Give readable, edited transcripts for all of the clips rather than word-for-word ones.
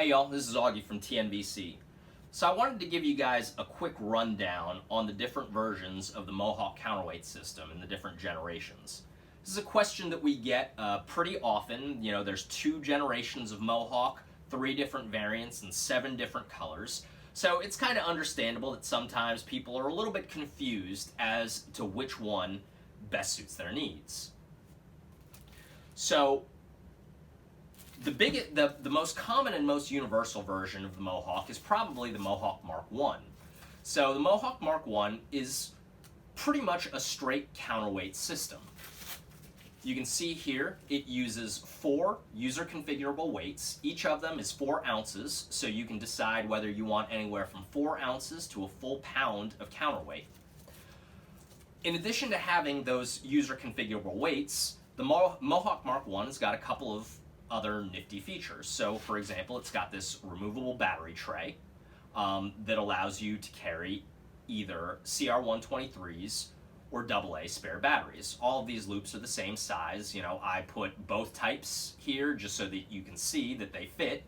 Hey y'all, this is Augie from TNVC. So I wanted to give you guys a quick rundown on the different versions of the Mohawk counterweight system in the different generations. This is a question that we get pretty often. You know, there's 2 generations of Mohawk, 3 different variants, and 7 different colors. So it's kind of understandable that sometimes people are a little bit confused as to which one best suits their needs. So the most common and most universal version of the Mohawk is probably the Mohawk Mark I. So the Mohawk Mark I is pretty much a straight counterweight system. You can see here it uses 4 user configurable weights. Each of them is 4 ounces, so you can decide whether you want anywhere from 4 ounces to a full pound of counterweight. In addition to having those user configurable weights, the Mohawk Mark I has got a couple of other nifty features. So for example, it's got this removable battery tray that allows you to carry either CR123s or AA spare batteries. All of these loops are the same size. You know, I put both types here just so that you can see that they fit.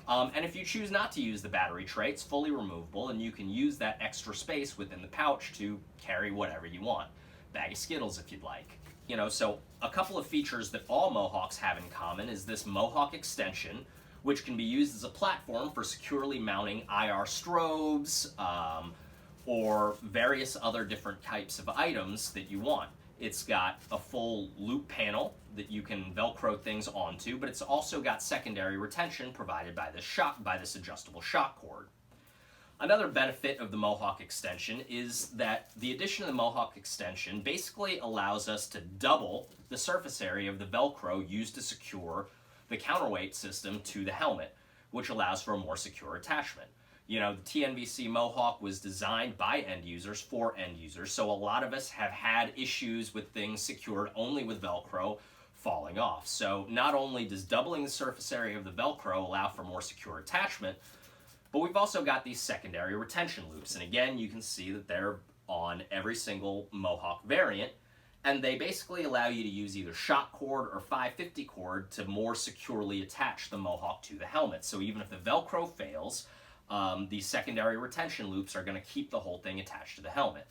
And if you choose not to use the battery tray, it's fully removable and you can use that extra space within the pouch to carry whatever you want. Bag of Skittles if you'd like. You know, so a couple of features that all Mohawks have in common is this Mohawk extension, which can be used as a platform for securely mounting IR strobes or various other different types of items that you want. It's got a full loop panel that you can Velcro things onto, but it's also got secondary retention provided by this adjustable shock cord. Another benefit of the Mohawk extension is that the addition of the Mohawk extension basically allows us to double the surface area of the Velcro used to secure the counterweight system to the helmet, which allows for a more secure attachment. You know, the TNVC Mohawk was designed by end users for end users, so a lot of us have had issues with things secured only with Velcro falling off. So not only does doubling the surface area of the Velcro allow for more secure attachment, but we've also got these secondary retention loops. And again, you can see that they're on every single Mohawk variant. And they basically allow you to use either shock cord or 550 cord to more securely attach the Mohawk to the helmet. So even if the Velcro fails, these secondary retention loops are going to keep the whole thing attached to the helmet.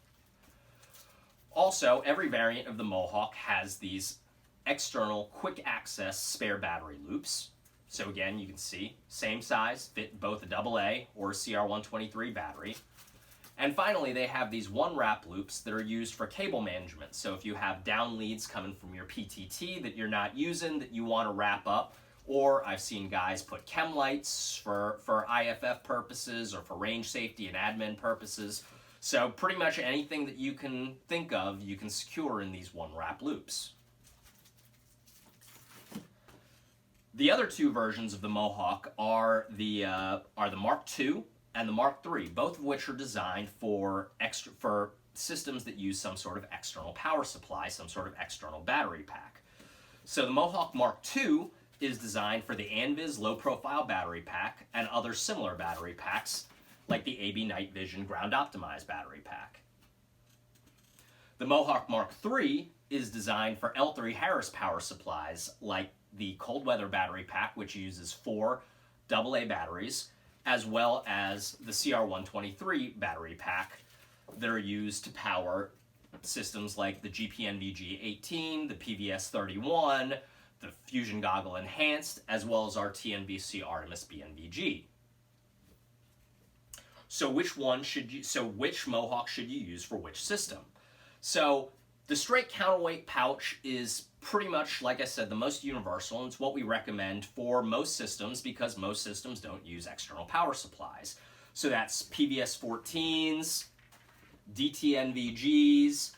Also, every variant of the Mohawk has these external quick access spare battery loops. So again, you can see, same size, fit both a AA or a CR123 battery. And finally, they have these 1-wrap loops that are used for cable management. So if you have down leads coming from your PTT that you're not using, that you want to wrap up, or I've seen guys put chem lights for IFF purposes or for range safety and admin purposes. So pretty much anything that you can think of, you can secure in these 1-wrap loops. The other 2 versions of the Mohawk are the Mark II and the Mark III, both of which are designed for systems that use some sort of external power supply, some sort of external battery pack. So the Mohawk Mark II is designed for the ANVIS low-profile battery pack and other similar battery packs like the AB Night Vision ground optimized battery pack. The Mohawk Mark III is designed for L3 Harris power supplies like the cold weather battery pack, which uses 4 AA batteries, as well as the CR123 battery pack that are used to power systems like the GPNVG-18, the PVS-31, the Fusion Goggle Enhanced, as well as our TNVC Artemis BNVG. So which Mohawk should you use for which system? So the straight counterweight pouch is pretty much, like I said, the most universal, and it's what we recommend for most systems because most systems don't use external power supplies. So that's PVS-14s, DTNVGs,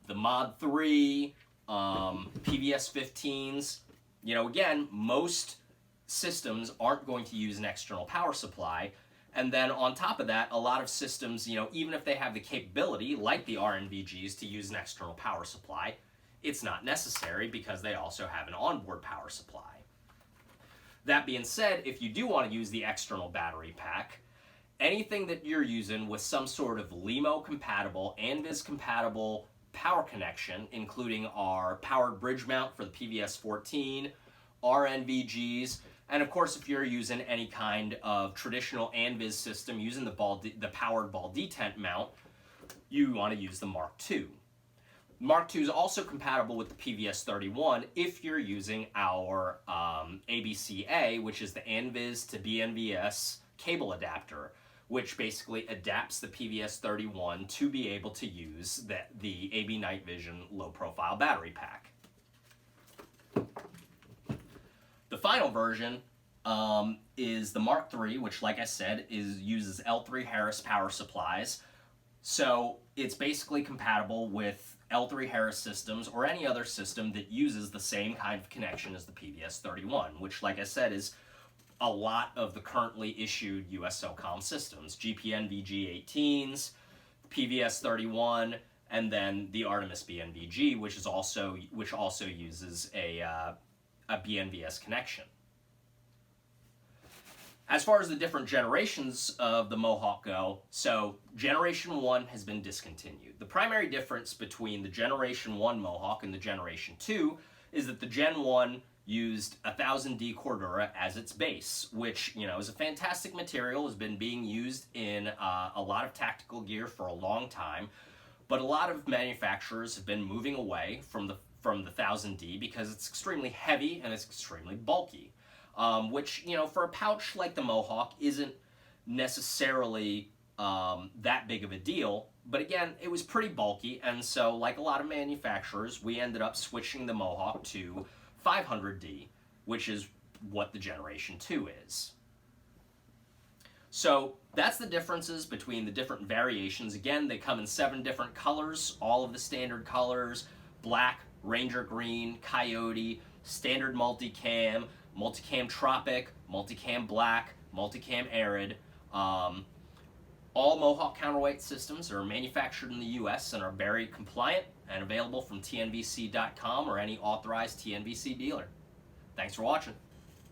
the Mod 3, PVS-15s. You know, again, most systems aren't going to use an external power supply. And then on top of that, a lot of systems, you know, even if they have the capability, like the RNVGs, to use an external power supply, it's not necessary because they also have an onboard power supply. That being said, if you do want to use the external battery pack, anything that you're using with some sort of LEMO-compatible, ANVIS-compatible power connection, including our powered bridge mount for the PVS-14, RNVGs, And of course, if you're using any kind of traditional ANVIS system using the powered ball detent mount, you want to use the Mark II. Mark II is also compatible with the PVS-31 if you're using our ABCA, which is the ANVIS to BNVS cable adapter, which basically adapts the PVS-31 to be able to use the AB Night Vision low-profile battery pack. The final version is the Mark III, which, like I said, uses L3 Harris power supplies. So it's basically compatible with L3 Harris systems or any other system that uses the same kind of connection as the PVS-31, which, like I said, is a lot of the currently issued US SOCOM systems. GPN VG-18s, PVS-31, and then the Artemis BNVG, which also uses a BNVS connection. As far as the different generations of the Mohawk go, so Generation 1 has been discontinued. The primary difference between the Generation 1 Mohawk and the Generation 2 is that the Gen 1 used 1000D Cordura as its base, which, is a fantastic material, has been being used in a lot of tactical gear for a long time, but a lot of manufacturers have been moving away from the 1000D because it's extremely heavy and it's extremely bulky. Which, for a pouch like the Mohawk isn't necessarily that big of a deal. But again, it was pretty bulky, and so like a lot of manufacturers, we ended up switching the Mohawk to 500D, which is what the Generation 2 is. So that's the differences between the different variations. Again, they come in 7 different colors, all of the standard colors: black, Ranger green, coyote, standard multicam, multicam tropic, multicam black, multicam arid. All Mohawk counterweight systems are manufactured in the US and are Berry compliant and available from TNVC.com or any authorized TNVC dealer. Thanks for watching.